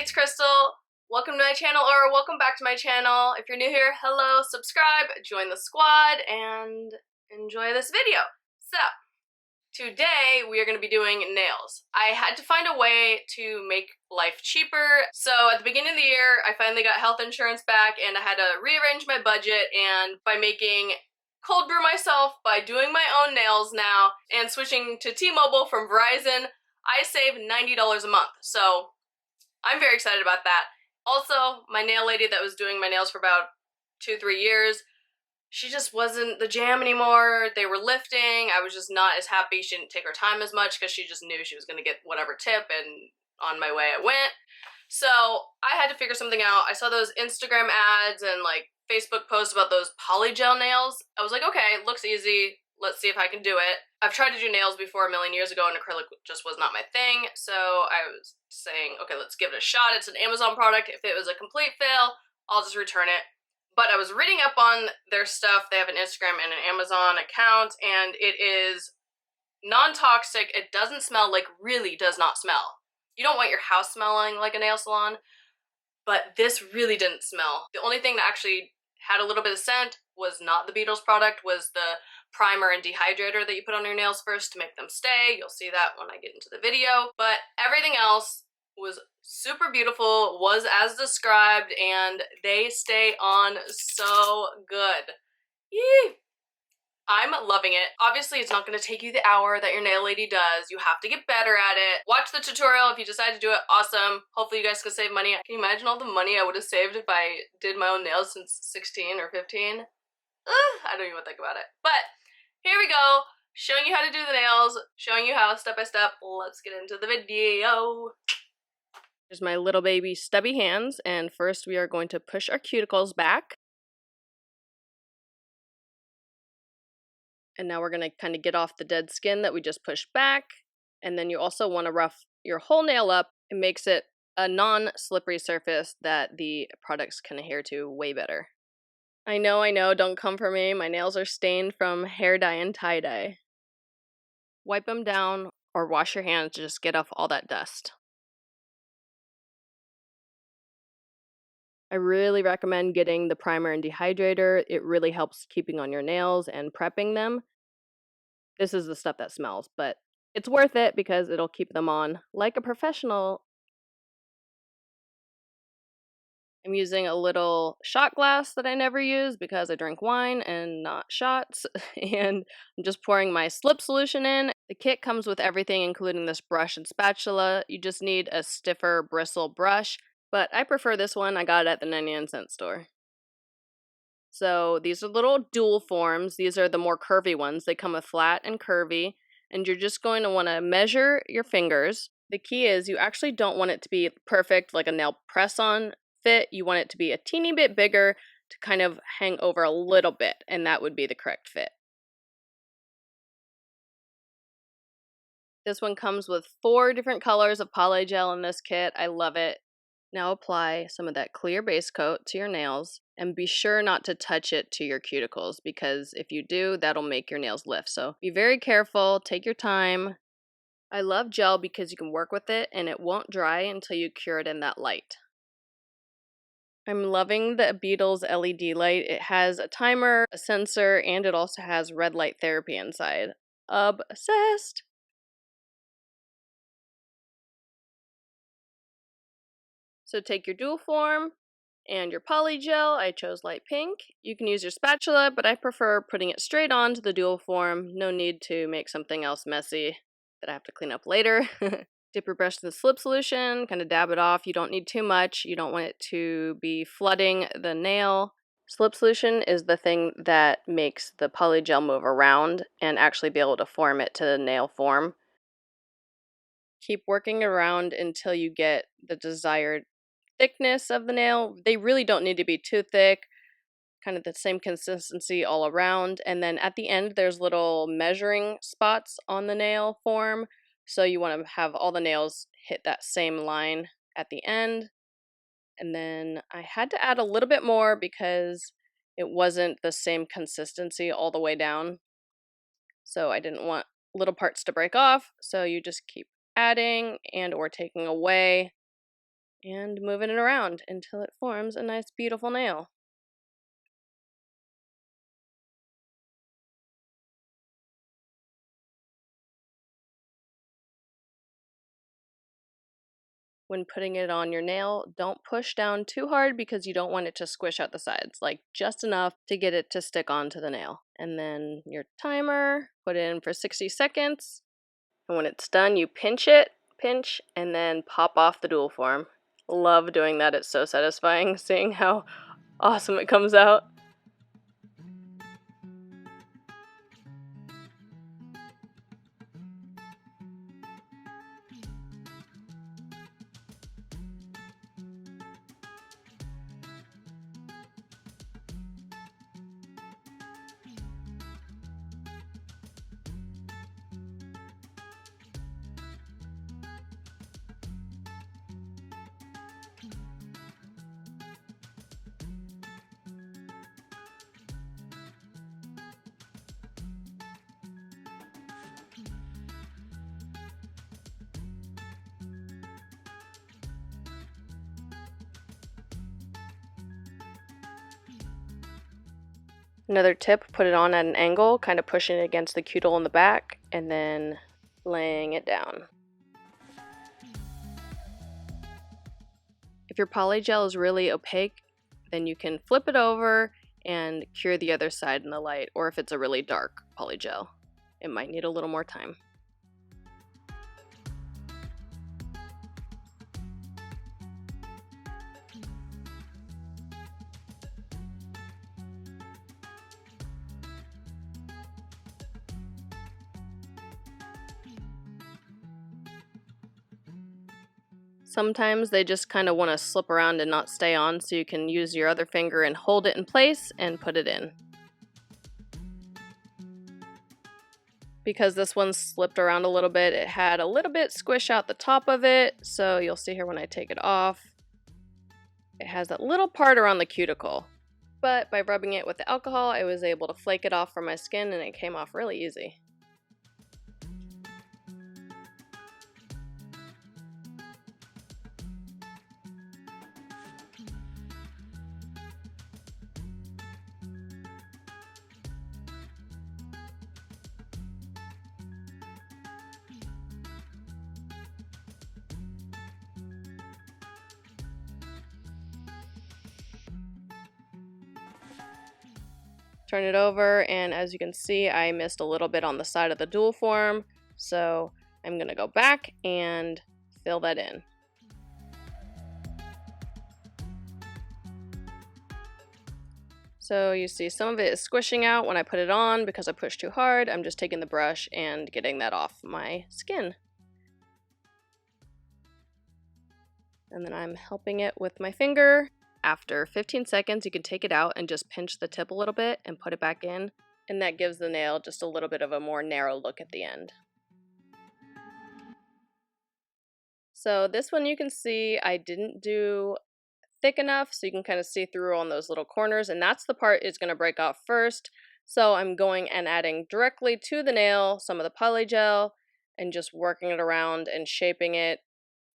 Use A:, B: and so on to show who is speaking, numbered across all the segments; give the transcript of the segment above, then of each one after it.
A: it's Crystal. Welcome to my channel, or welcome back to my channel. If you're new here, hello, subscribe, join the squad, and enjoy this video. So, today we are going to be doing nails. I had to find a way to make life cheaper. So at the beginning of the year, I finally got health insurance back and I had to rearrange my budget, and by making cold brew myself, by doing my own nails now, and switching to T-Mobile from Verizon, I saved $90 a month. So I'm very excited about that. Also, my nail lady that was doing my nails for about 2-3 years, she just wasn't the jam anymore. They were lifting. I was just not as happy. She didn't take her time as much because she just knew she was going to get whatever tip, and on my way I went. So I had to figure something out. I saw those Instagram ads and like Facebook posts about those Polygel nails. I was like, okay, it looks easy. Let's see if I can do it. I've tried to do nails before a million years ago, and acrylic just was not my thing. So I was saying, okay, let's give it a shot. It's an Amazon product. If it was a complete fail, I'll just return it. But I was reading up on their stuff. They have an Instagram and an Amazon account, and it is non-toxic. It doesn't smell, like really does not smell. You don't want your house smelling like a nail salon, but this really didn't smell. The only thing that actually had a little bit of scent was not the Beetles product, was the primer and dehydrator that you put on your nails first to make them stay. You'll see that when I get into the video. But everything else was super beautiful, was as described, and they stay on so good. Yee! I'm loving it. Obviously, it's not going to take you the hour that your nail lady does. You have to get better at it. Watch the tutorial if you decide to do it. Awesome. Hopefully you guys can save money. Can you imagine all the money I would have saved if I did my own nails since 16 or 15? I don't even think about it. But here we go. Showing you how to do the nails. Showing you how step by step. Let's get into the video. Here's my little baby stubby hands. And first we are going to push our cuticles back. And now we're going to kind of get off the dead skin that we just pushed back. And then you also want to rough your whole nail up. It makes it a non-slippery surface that the products can adhere to way better. I know, don't come for me. My nails are stained from hair dye and tie-dye. Wipe them down or wash your hands to just get off all that dust. I really recommend getting the primer and dehydrator. It really helps keeping on your nails and prepping them. This is the stuff that smells, but it's worth it because it'll keep them on like a professional. I'm using a little shot glass that I never use because I drink wine and not shots, and I'm just pouring my slip solution in. The kit comes with everything, including this brush and spatula. You just need a stiffer bristle brush, but I prefer this one. I got it at the 99-cent store. So these are little dual forms. These are the more curvy ones. They come with flat and curvy, and you're just going to want to measure your fingers. The key is you actually don't want it to be perfect like a nail press-on fit. You want it to be a teeny bit bigger to kind of hang over a little bit, and that would be the correct fit. This one comes with 4 different colors of Polygel in this kit. I love it. Now apply some of that clear base coat to your nails, and be sure not to touch it to your cuticles, because if you do, that'll make your nails lift. So be very careful, take your time. I love gel because you can work with it and it won't dry until you cure it in that light. I'm loving the Beetles LED light. It has a timer, a sensor, and it also has red light therapy inside. Obsessed! So take your dual form and your Polygel. I chose light pink. You can use your spatula, but I prefer putting it straight onto the dual form. No need to make something else messy that I have to clean up later. Dip your brush in the slip solution, kind of dab it off. You don't need too much. You don't want it to be flooding the nail. Slip solution is the thing that makes the Polygel move around and actually be able to form it to the nail form. Keep working around until you get the desired thickness of the nail. They really don't need to be too thick, kind of the same consistency all around. And then at the end, there's little measuring spots on the nail form. So you want to have all the nails hit that same line at the end. And then I had to add a little bit more because it wasn't the same consistency all the way down. So I didn't want little parts to break off. So you just keep adding and or taking away. and moving it around until it forms a nice, beautiful nail. When putting it on your nail, don't push down too hard because you don't want it to squish out the sides, like just enough to get it to stick onto the nail. And then your timer, put it in for 60 seconds. And when it's done, you pinch, and then pop off the dual form. Love doing that. It's so satisfying seeing how awesome it comes out. Another tip, put it on at an angle, kind of pushing it against the cuticle in the back, and then laying it down. If your polygel is really opaque, then you can flip it over and cure the other side in the light, or if it's a really dark polygel, it might need a little more time. Sometimes they just kind of want to slip around and not stay on, so you can use your other finger and hold it in place and put it in. Because this one slipped around a little bit, it had a little bit squish out the top of it, so you'll see here when I take it off, it has that little part around the cuticle. But by rubbing it with the alcohol, I was able to flake it off from my skin and it came off really easy. Turn it over, and as you can see, I missed a little bit on the side of the dual form, so I'm going to go back and fill that in. So you see some of it is squishing out when I put it on because I pushed too hard. I'm just taking the brush and getting that off my skin. And then I'm helping it with my finger. After 15 seconds, you can take it out and just pinch the tip a little bit and put it back in. And that gives the nail just a little bit of a more narrow look at the end. So this one you can see I didn't do thick enough, so you can kind of see through on those little corners, and that's the part it's going to break off first. So I'm going and adding directly to the nail some of the polygel and just working it around and shaping it.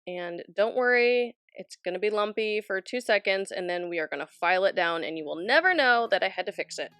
A: And don't worry, it's going to be lumpy for 2 seconds, and then we are going to file it down, and you will never know that I had to fix it.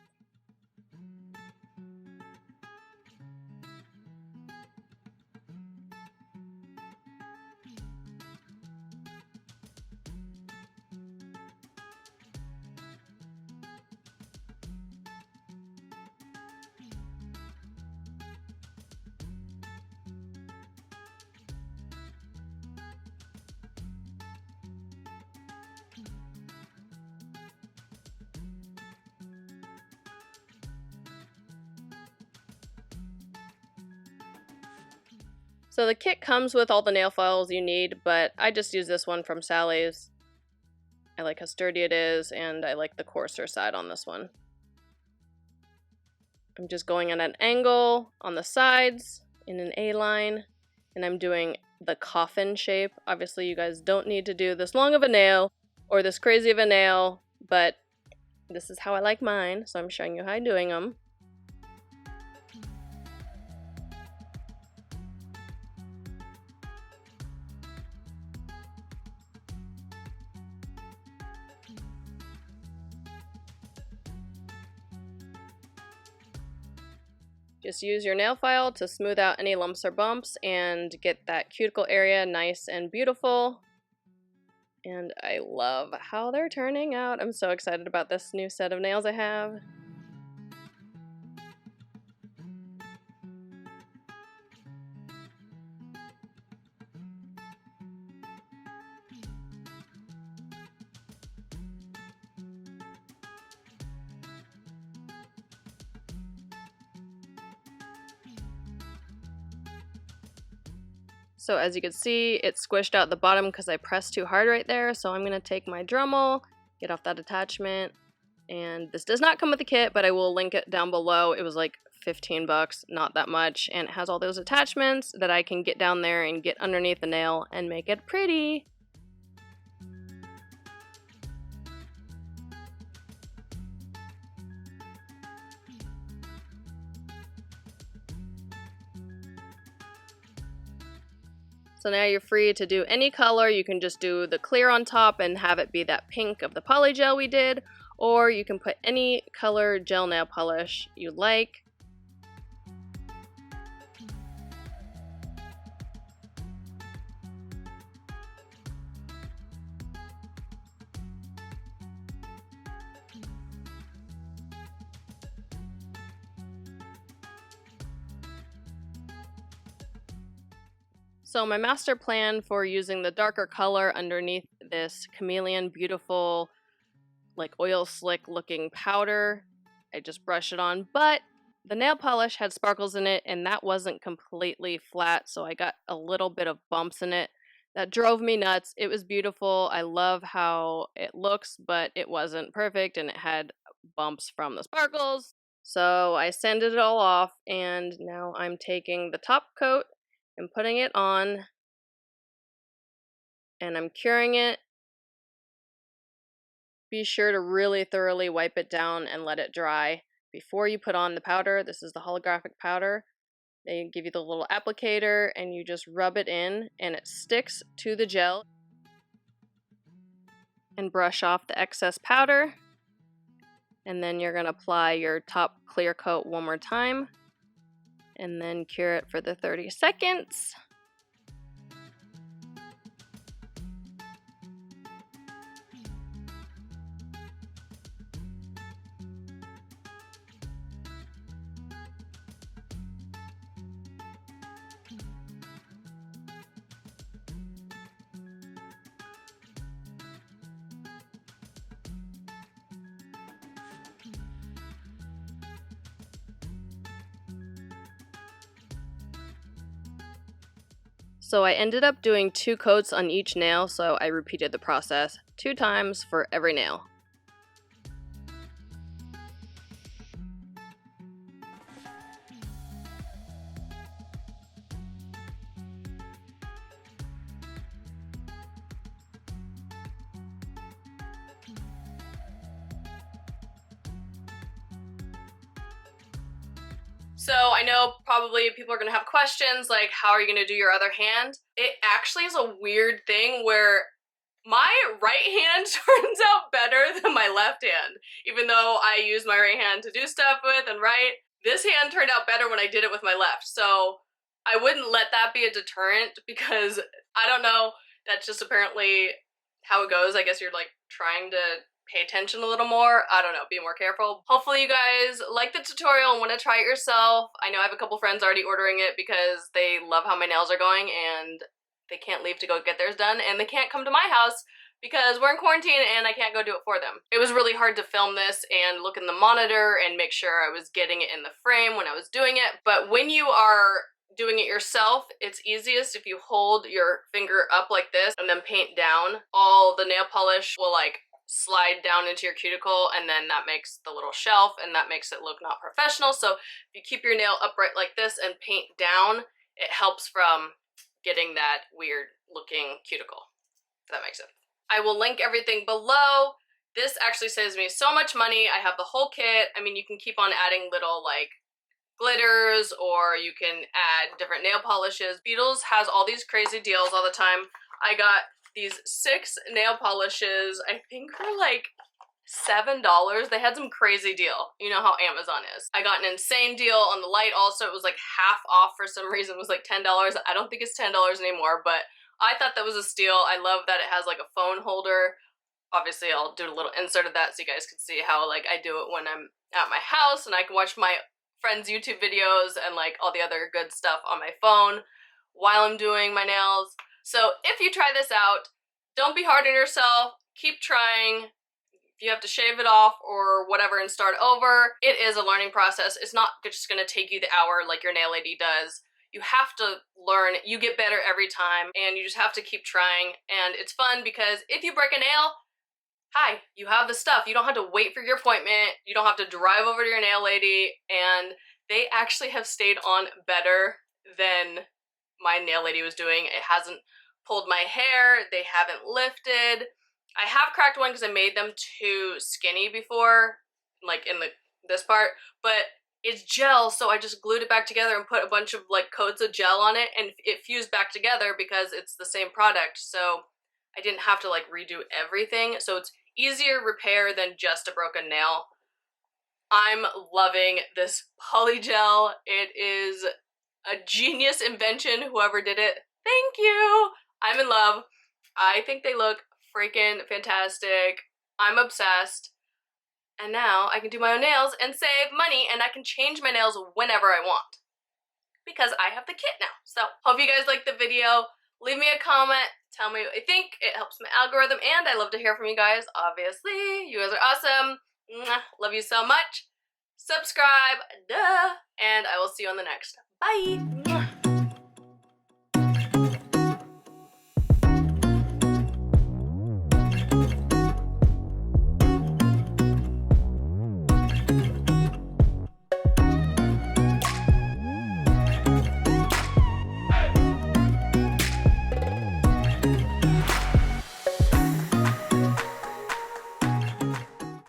A: So the kit comes with all the nail files you need, but I just use this one from Sally's. I like how sturdy it is, and I like the coarser side on this one. I'm just going at an angle on the sides in an A line, and I'm doing the coffin shape. Obviously you guys don't need to do this long of a nail or this crazy of a nail, but this is how I like mine, so I'm showing you how I'm doing them. Just use your nail file to smooth out any lumps or bumps and get that cuticle area nice and beautiful. And I love how they're turning out. I'm so excited about this new set of nails I have. So as you can see, it squished out the bottom because I pressed too hard right there. So I'm going to take my Dremel, get off that attachment, and this does not come with the kit, but I will link it down below. It was like 15 bucks, not that much, and it has all those attachments that I can get down there and get underneath the nail and make it pretty. So now you're free to do any color. You can just do the clear on top and have it be that pink of the poly gel we did, or you can put any color gel nail polish you like. So my master plan for using the darker color underneath this chameleon beautiful like oil slick looking powder, I just brush it on, but the nail polish had sparkles in it and that wasn't completely flat, so I got a little bit of bumps in it. That drove me nuts. It was beautiful. I love how it looks, but it wasn't perfect and it had bumps from the sparkles. So I sanded it all off and now I'm taking the top coat and putting it on, and I'm curing it. Be sure to really thoroughly wipe it down and let it dry before you put on the powder. This is the holographic powder. They give you the little applicator and you just rub it in and it sticks to the gel. And brush off the excess powder. And then you're going to apply your top clear coat one more time. And then cure it for the 30 seconds. So I ended up doing 2 coats on each nail, so I repeated the process 2 times for every nail. So I know probably people are going to have questions like, how are you going to do your other hand? It actually is a weird thing where my right hand turns out better than my left hand. Even though I use my right hand to do stuff with and write, this hand turned out better when I did it with my left. So I wouldn't let that be a deterrent because, I don't know, that's just apparently how it goes. I guess you're like trying to pay attention a little more. I don't know, be more careful. Hopefully you guys like the tutorial and want to try it yourself. I know I have a couple friends already ordering it because they love how my nails are going and they can't leave to go get theirs done and they can't come to my house because we're in quarantine and I can't go do it for them. It was really hard to film this and look in the monitor and make sure I was getting it in the frame when I was doing it. But when you are doing it yourself, it's easiest if you hold your finger up like this and then paint down. All the nail polish will like slide down into your cuticle and then that makes the little shelf and that makes it look not professional. So if you keep your nail upright like this and paint down, it helps from getting that weird looking cuticle, if that makes sense. I will link everything below. This actually saves me so much money. I have the whole kit. I mean, you can keep on adding little like glitters or you can add different nail polishes. Beetles has all these crazy deals all the time. I got these 6 nail polishes, I think for like $7. They had some crazy deal. You know how Amazon is. I got an insane deal on the light also. It was like half off for some reason. It was like $10. I don't think it's $10 anymore, but I thought that was a steal. I love that it has like a phone holder. Obviously, I'll do a little insert of that so you guys can see how like I do it when I'm at my house and I can watch my friends' YouTube videos and like all the other good stuff on my phone while I'm doing my nails. So if you try this out, don't be hard on yourself. Keep trying. If you have to shave it off or whatever and start over, it is a learning process. It's not just gonna take you the hour like your nail lady does. You have to learn, you get better every time, and you just have to keep trying. And it's fun because if you break a nail, hi, you have the stuff. You don't have to wait for your appointment. You don't have to drive over to your nail lady, and they actually have stayed on better than my nail lady was doing. It hasn't pulled my hair, they haven't lifted. I have cracked one because I made them too skinny before, like in this part, but it's gel, so I just glued it back together and put a bunch of like coats of gel on it, and it fused back together because it's the same product, so I didn't have to like redo everything, so it's easier repair than just a broken nail. I'm loving this Polygel. It is a genius invention, whoever did it. Thank you! I'm in love. I think they look freaking fantastic. I'm obsessed. And now I can do my own nails and save money, and I can change my nails whenever I want because I have the kit now. So hope you guys liked the video. Leave me a comment. Tell me what you think. It helps my algorithm, and I love to hear from you guys, obviously. You guys are awesome. Mwah. Love you so much. Subscribe, duh, and I will see you on the next. Bye!